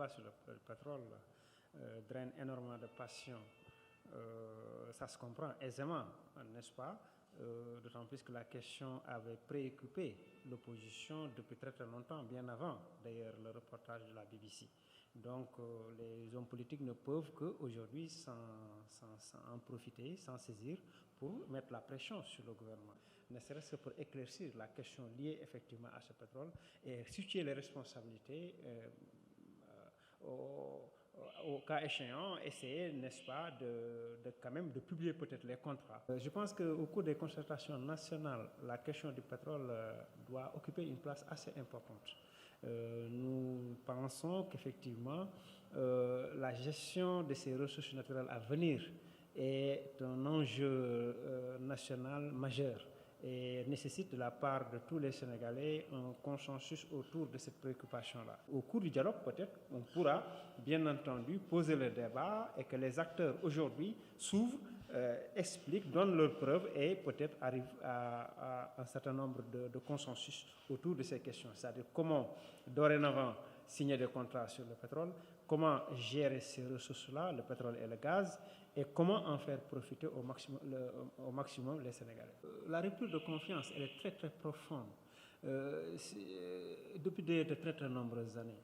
débat sur le pétrole draine énormément de passion. Ça se comprend aisément, n'est-ce pas? D'autant plus que la question avait préoccupé l'opposition depuis très très longtemps, bien avant d'ailleurs le reportage de la BBC. Donc les hommes politiques ne peuvent qu'aujourd'hui en profiter, s'en saisir pour mettre la pression sur le gouvernement, ne serait-ce que pour éclaircir la question liée effectivement à ce pétrole et situer les responsabilités au cas échéant, essayer, n'est-ce pas, quand même de publier peut-être les contrats. Je pense qu'au cours des concertations nationales, la question du pétrole doit occuper une place assez importante. Nous pensons qu'effectivement, la gestion de ces ressources naturelles à venir est un enjeu national majeur et nécessite de la part de tous les Sénégalais un consensus autour de cette préoccupation-là. Au cours du dialogue, peut-être, on pourra, bien entendu, poser le débat et que les acteurs aujourd'hui s'ouvrent, expliquent, donnent leurs preuves et peut-être arrivent à un certain nombre de consensus autour de ces questions. C'est-à-dire comment, dorénavant, signer des contrats sur le pétrole, comment gérer ces ressources-là, le pétrole et le gaz, et comment en faire profiter au maximum les Sénégalais. La rupture de confiance, elle est très très profonde depuis de très très nombreuses années.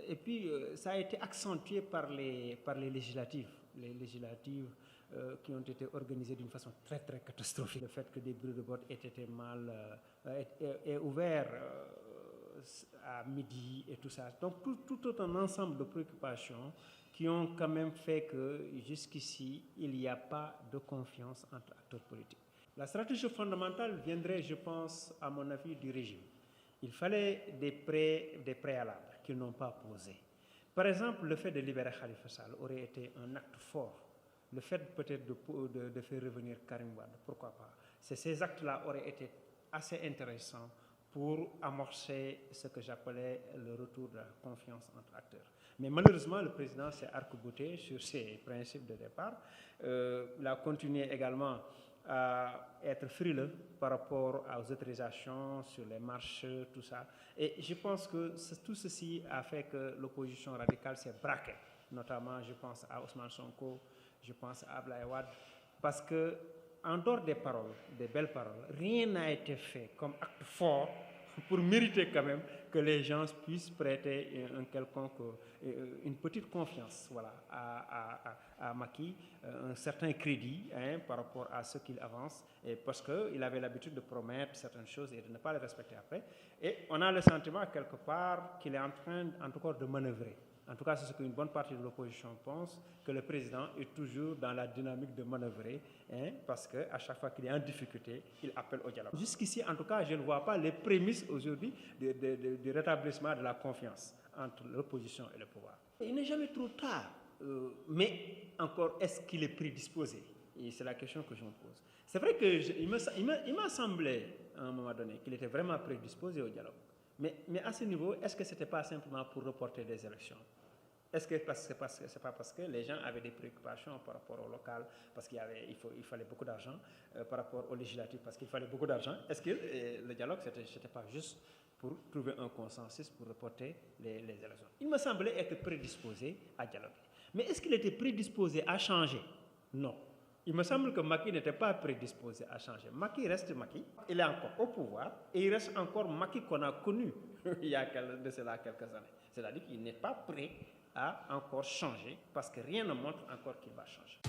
Et puis ça a été accentué par les législatives. Les législatives qui ont été organisées d'une façon très très catastrophique. Le fait que des bureaux de vote aient été ouverts à midi et tout ça. Donc tout un ensemble de préoccupations qui ont quand même fait que jusqu'ici, il n'y a pas de confiance entre acteurs politiques. La stratégie fondamentale viendrait, je pense, à mon avis, du régime. Il fallait des préalables qu'ils n'ont pas posés. Par exemple, le fait de libérer Khalifa Sall aurait été un acte fort. Le fait peut-être de faire revenir Karim Wade, pourquoi pas. Ces actes-là auraient été assez intéressants pour amorcer ce que j'appelais le retour de la confiance entre acteurs. Mais malheureusement, le président s'est arc-bouté sur ses principes de départ. Il a continué également à être frileux par rapport aux autorisations sur les marches, tout ça. Et je pense que tout ceci a fait que l'opposition radicale s'est braquée. Notamment, je pense à Ousmane Sonko, je pense à Abdoulaye Wade, parce que en dehors des paroles, des belles paroles, rien n'a été fait comme acte fort pour mériter quand même que les gens puissent prêter une petite confiance, voilà, à Macky, un certain crédit par rapport à ce qu'il avance, et parce qu'il avait l'habitude de promettre certaines choses et de ne pas les respecter après. Et on a le sentiment quelque part qu'il est en train, en tout cas, de manœuvrer. En tout cas, c'est ce qu'une bonne partie de l'opposition pense, que le président est toujours dans la dynamique de manœuvrer, parce qu'à chaque fois qu'il est en difficulté, il appelle au dialogue. Jusqu'ici, en tout cas, je ne vois pas les prémices aujourd'hui du rétablissement de la confiance entre l'opposition et le pouvoir. Il n'est jamais trop tard, mais encore, est-ce qu'il est prédisposé? Et c'est la question que je me pose. C'est vrai qu'il m'a semblé, à un moment donné, qu'il était vraiment prédisposé au dialogue. Mais à ce niveau, est-ce que ce n'était pas simplement pour reporter des élections? Est-ce que c'est pas parce que les gens avaient des préoccupations par rapport au local, parce qu'il fallait beaucoup d'argent, par rapport aux législatives, parce qu'il fallait beaucoup d'argent? Est-ce que le dialogue, ce n'était pas juste pour trouver un consensus pour reporter les élections? Il me semblait être prédisposé à dialoguer. Mais est-ce qu'il était prédisposé à changer? Non. Il me semble que Macky n'était pas prédisposé à changer. Macky reste Macky, il est encore au pouvoir, et il reste encore Macky qu'on a connu il y a de cela quelques années. C'est-à-dire qu'il n'est pas prêt à encore changer, parce que rien ne montre encore qu'il va changer.